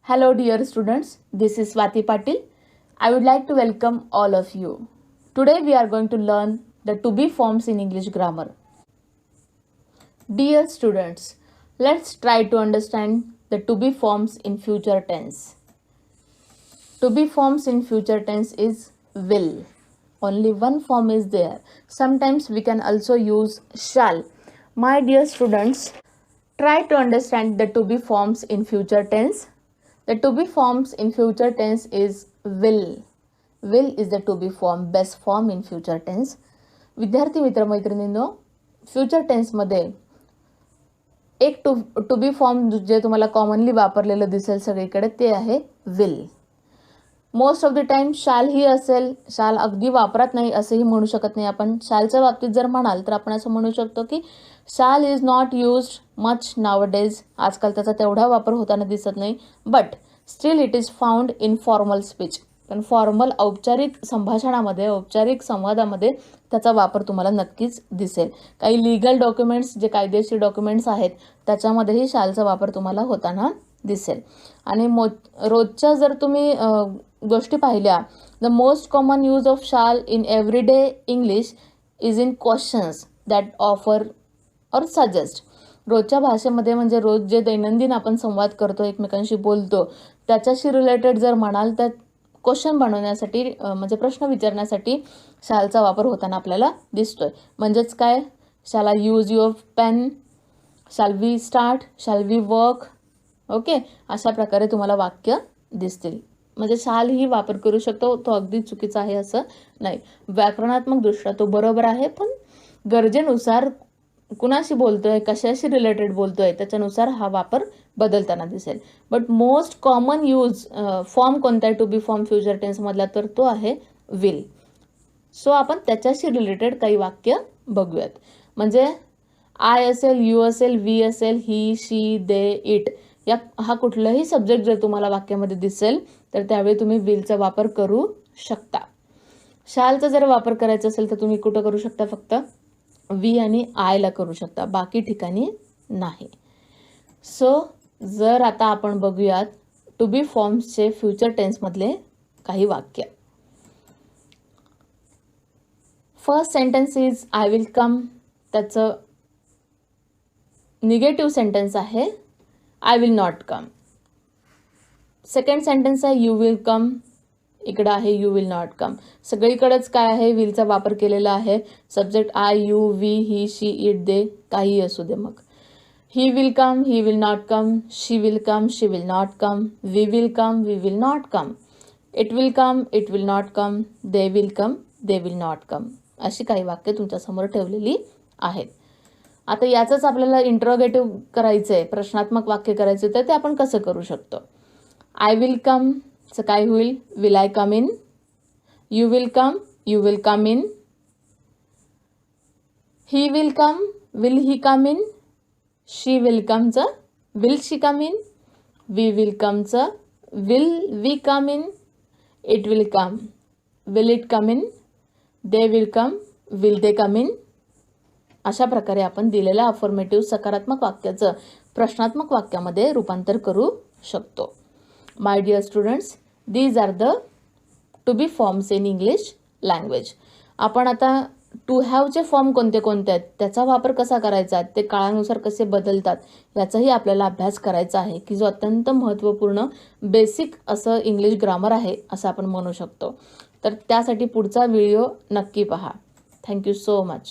Hello dear students, this is Swati Patil. I would like to welcome all of you. Today we are going to learn the to be forms in English grammar. Dear students, let's try to understand the to be forms in future tense. To be forms in future tense is will. Only one form is there. Sometimes we can also use shall. My dear students, try to understand the to be forms in future tense. The to be forms in future tense is will. Will is the to be form, best form in future tense. विद्यार्थी मित्र मैत्रिणींनो, future टेन्समध्ये एक to be form जे तुम्हाला commonly वापरलेलं दिसेल सगळीकडे ते आहे will. Most of the time शाल ही असेल. शाल अगदी वापरात नाही असंही म्हणू शकत नाही आपण. शालच्या बाबतीत जर म्हणाल तर आपण असं म्हणू शकतो की शाल is not used much nowadays. आजकाल त्याचा तेवढा वापर होताना दिसत नाही. But still it is found in formal speech. पण फॉर्मल औपचारिक संभाषणामध्ये, औपचारिक संवादामध्ये त्याचा वापर तुम्हाला नक्कीच दिसेल. काही लीगल डॉक्युमेंट्स, जे कायदेशीर डॉक्युमेंट्स आहेत त्याच्यामध्येही शालचा वापर तुम्हाला होताना दिसेल. आणि रोजच्या जर तुम्ही गोष्टी पाहिल्या, the most common use of shall in everyday English is in questions that offer or suggest. रोजच्या भाषेमध्ये म्हणजे रोज जे दैनंदिन आपण संवाद करतो, एकमेकांशी बोलतो, त्याच्याशी रिलेटेड जर म्हणाल तर क्वेश्चन बनवण्यासाठी म्हणजे प्रश्न विचारण्यासाठी शालचा वापर होताना आपल्याला दिसतोय. म्हणजेच काय, shall I use your pain, shall we start, shall we work. Okay, अशा प्रकारे तुम्हाला वाक्य दिसतील. म्हणजे शाल ही वापर करू शकतो, तो अगदी चुकीचा आहे असं नाही. व्याकरणात्मक दृष्ट्या तो बरोबर आहे, पण गरजेनुसार कुणाशी बोलतोय, कशाशी रिलेटेड बोलतोय त्याच्यानुसार हा वापर बदलताना दिसेल. But most common use form कोणता आहे टू बी फॉर्म फ्युचर टेन्समधला, तर तो आहे विल. सो आपण त्याच्याशी रिलेटेड काही वाक्य बघूयात. म्हणजे आय असेल, यू असेल, वी असेल, ही, शी, दे, इट, या हा कुठलाही सब्जेक्ट जर तुम्हाला वाक्यामध्ये दिसेल तर त्यावेळी तुम्ही विलचा वापर करू शकता. शालचा जर वापर करायचा असेल तर तुम्ही कुठं करू शकता, फक्त वी आणि आयला करू शकता, बाकी ठिकाणी नाही. सो जर आता आपण बघूयात टू बी फॉर्म्सचे फ्युचर टेन्समधले काही वाक्य. First sentence is I will come. त्याचं निगेटिव्ह सेंटेन्स आहे I will not come. Second sentence आहे यू विल कम. इकडं आहे यू विल नॉट कम. सगळीकडेच काय आहे, विलचा वापर केलेला आहे. Subject I, you, we, he, she, it, they, काही असू दे. मग he will come, he will not come. She will come, she will not come. We will come, we will not come. It will come, it will not come. They will come, they will not come. अशी काही वाक्य तुमच्यासमोर ठेवलेली आहेत. आता याचंच आपल्याला interrogative करायचं आहे, प्रश्नात्मक वाक्य करायचं, तर ते आपण कसं करू शकतो. आय विल कम चं काय होईल, will I come in. You will come, you will come in. He will come, will he come in. She will कमचं will she come in. We will कमचं will we come in. It will come, will it come in. They will come, will they come in. अशा प्रकारे आपण दिलेल्या affirmative सकारात्मक वाक्याचं प्रश्नात्मक वाक्यामध्ये रूपांतर करू शकतो. My dear students, these are the to be forms in English language. आपण आता टू हॅवचे फॉर्म कोणते कोणते आहेत, त्याचा वापर कसा करायचा, ते काळानुसार कसे बदलतात, याचाही आपल्याला अभ्यास करायचा आहे, की जो अत्यंत महत्त्वपूर्ण बेसिक असं इंग्लिश ग्रामर आहे असं आपण म्हणू शकतो. तर त्यासाठी पुढचा व्हिडिओ नक्की पहा. Thank you so much.